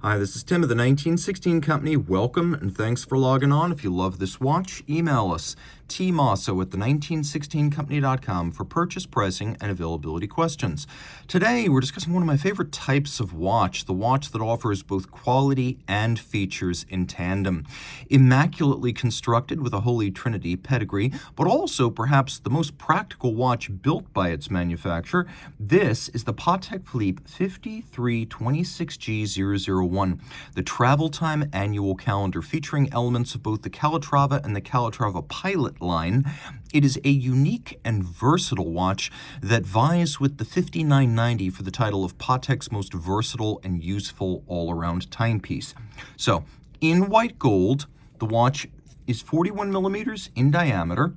Hi, this is Tim of the 1916 Company. Welcome and thanks for logging on. If you love this watch, email us, Team Mosso at the1916company.com for purchase, pricing, and availability questions. Today, we're discussing one of my favorite types of watch, the watch that offers both quality and features in tandem. Immaculately constructed with a Holy Trinity pedigree, but also perhaps the most practical watch built by its manufacturer, this is the Patek Philippe 5326G-001, the travel time annual calendar featuring elements of both the Calatrava and the Calatrava Pilot line. It is a unique and versatile watch that vies with the 5990 for the title of Patek's most versatile and useful all-around timepiece. So, in white gold, the watch is 41 millimeters in diameter,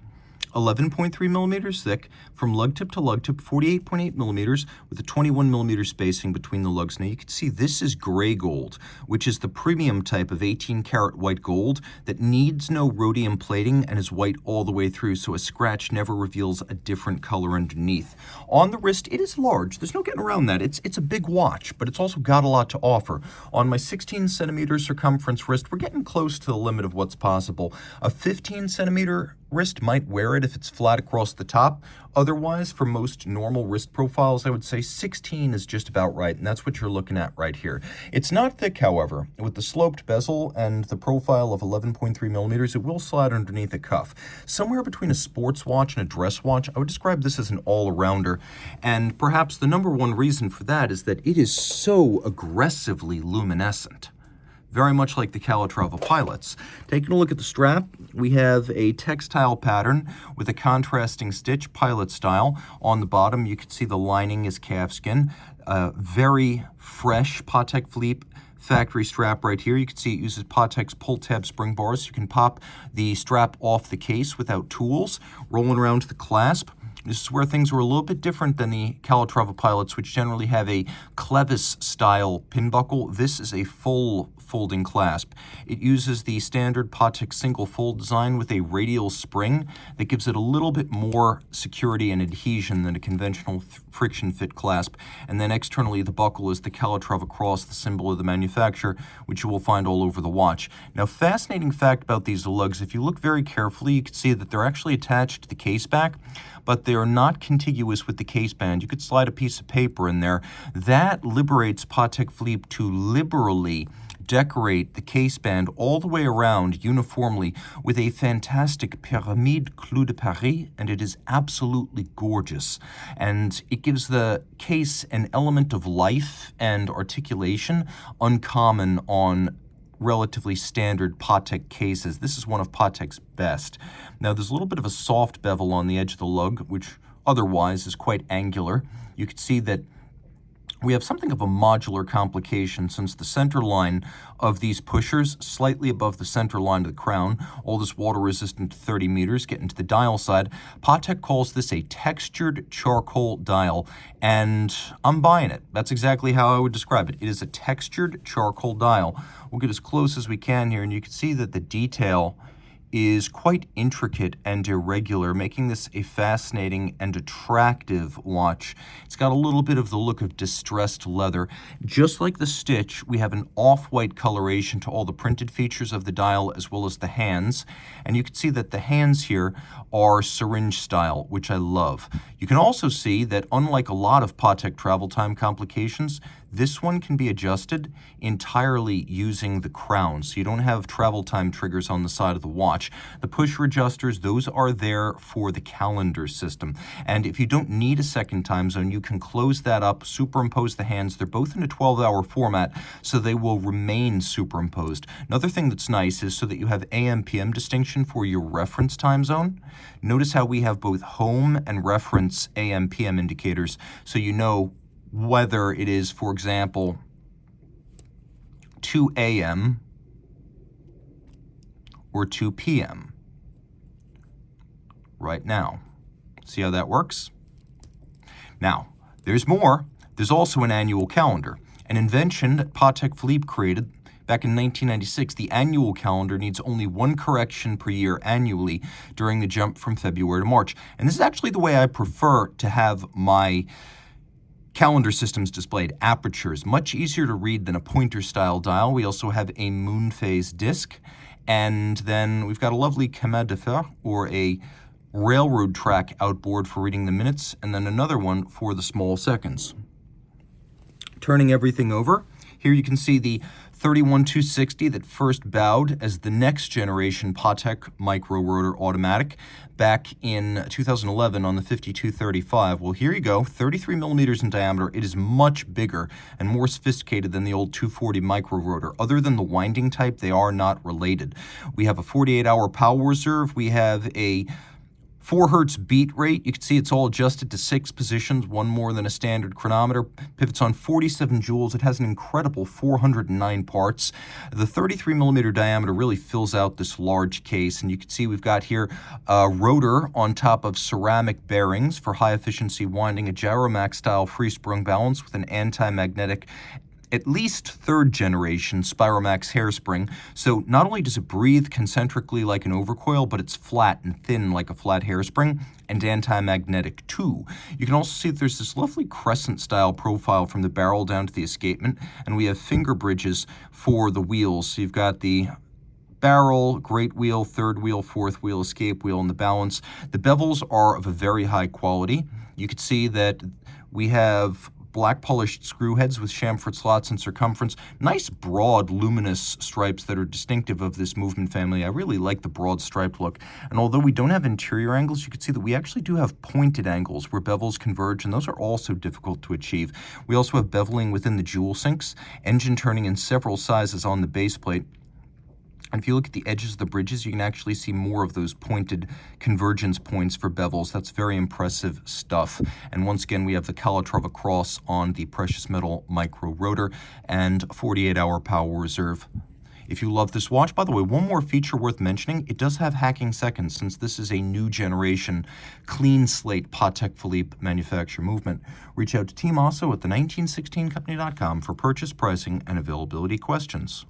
11.3 millimeters thick, from lug tip to lug tip, 48.8 millimeters, with a 21 millimeter spacing between the lugs. Now you can see this is gray gold, which is the premium type of 18 karat white gold that needs no rhodium plating and is white all the way through, so a scratch never reveals a different color underneath. On the wrist, it is large. There's no getting around that. It's a big watch, but it's also got a lot to offer. On my 16 centimeter circumference wrist, we're getting close to the limit of what's possible. A 15 centimeter wrist might wear it if it's flat across the top. Otherwise, for most normal wrist profiles, I would say 16 is just about right, and that's what you're looking at right here. It's not thick, however. With the sloped bezel and the profile of 11.3 millimeters, it will slide underneath a cuff. Somewhere between a sports watch and a dress watch, I would describe this as an all-arounder, and perhaps the number one reason for that is that it is so aggressively luminescent. Very much like the Calatrava Pilots. Taking a look at the strap, we have a textile pattern with a contrasting stitch, pilot style. On the bottom, you can see the lining is calfskin. Very fresh Patek Philippe factory strap right here. You can see it uses Patek's pull tab spring bars. You can pop the strap off the case without tools. Rolling around to the clasp. This is where things were a little bit different than the Calatrava Pilots, which generally have a clevis-style pin buckle. This is a full folding clasp. It uses the standard Patek single fold design with a radial spring that gives it a little bit more security and adhesion than a conventional friction fit clasp. And then externally, the buckle is the Calatrava cross, the symbol of the manufacturer, which you will find all over the watch. Now, fascinating fact about these lugs, if you look very carefully, you can see that they're actually attached to the case back, but they are not contiguous with the case band. You could slide a piece of paper in there. That liberates Patek Philippe to liberally decorate the case band all the way around uniformly with a fantastic pyramide clou de Paris, and it is absolutely gorgeous. And it gives the case an element of life and articulation uncommon on relatively standard Patek cases. This is one of Patek's best. Now, there's a little bit of a soft bevel on the edge of the lug, which otherwise is quite angular. You can see that we have something of a modular complication since the center line of these pushers, slightly above the center line of the crown, all this water resistant to 30 meters, getting to the dial side. Patek calls this a textured charcoal dial, and I'm buying it. That's exactly how I would describe it. It is a textured charcoal dial. We'll get as close as we can here, and you can see that the detail is quite intricate and irregular, making this a fascinating and attractive watch. It's got a little bit of the look of distressed leather. Just like the stitch, we have an off-white coloration to all the printed features of the dial as well as the hands. And you can see that the hands here are syringe style, which I love. You can also see that unlike a lot of Patek travel time complications, this one can be adjusted entirely using the crown, so you don't have travel time triggers on the side of the watch. The pusher adjusters, those are there for the calendar system. And if you don't need a second time zone, you can close that up, superimpose the hands. They're both in a 12-hour format, so they will remain superimposed. Another thing that's nice is so that you have AM/PM distinction for your reference time zone. Notice how we have both home and reference AM/PM indicators, so you know whether it is, for example, 2 a.m. or 2 p.m. right now. See how that works? Now, there's more. There's also an annual calendar, an invention that Patek Philippe created back in 1996. The annual calendar needs only one correction per year annually during the jump from February to March. And this is actually the way I prefer to have my calendar systems displayed, apertures, much easier to read than a pointer-style dial. We also have a moonphase disc, and then we've got a lovely chemin de fer, or a railroad track outboard for reading the minutes, and then another one for the small seconds. Turning everything over, here you can see the 31260 that first bowed as the next generation Patek micro rotor automatic back in 2011 on the 5235. Well, here you go, 33 millimeters in diameter. It is much bigger and more sophisticated than the old 240 micro rotor. Other than the winding type, they are not related. We have a 48-hour power reserve. We have a 4 hertz beat rate. You can see it's all adjusted to 6 positions, one more than a standard chronometer. Pivots on 47 joules. It has an incredible 409 parts. The 33 millimeter diameter really fills out this large case, and you can see we've got here a rotor on top of ceramic bearings for high efficiency winding, a Gyromax style free sprung balance with an anti-magnetic at least third generation Spiromax hairspring. So not only does it breathe concentrically like an overcoil, but it's flat and thin like a flat hairspring, and anti-magnetic too. You can also see that there's this lovely crescent style profile from the barrel down to the escapement, and we have finger bridges for the wheels. So you've got the barrel, great wheel, third wheel, fourth wheel, escape wheel, and the balance. The bevels are of a very high quality. You can see that we have black polished screw heads with chamfered slots and circumference. Nice broad luminous stripes that are distinctive of this movement family. I really like the broad striped look. And although we don't have interior angles, you can see that we actually do have pointed angles where bevels converge, and those are also difficult to achieve. We also have beveling within the jewel sinks, engine turning in several sizes on the base plate. And if you look at the edges of the bridges, you can actually see more of those pointed convergence points for bevels. That's very impressive stuff. And once again, we have the Calatrava cross on the precious metal micro rotor and 48-hour power reserve. If you love this watch, by the way, one more feature worth mentioning, it does have hacking seconds since this is a new generation, clean slate Patek Philippe manufacture movement. Reach out to Team Mosso at the 1916company.com for purchase, pricing, and availability questions.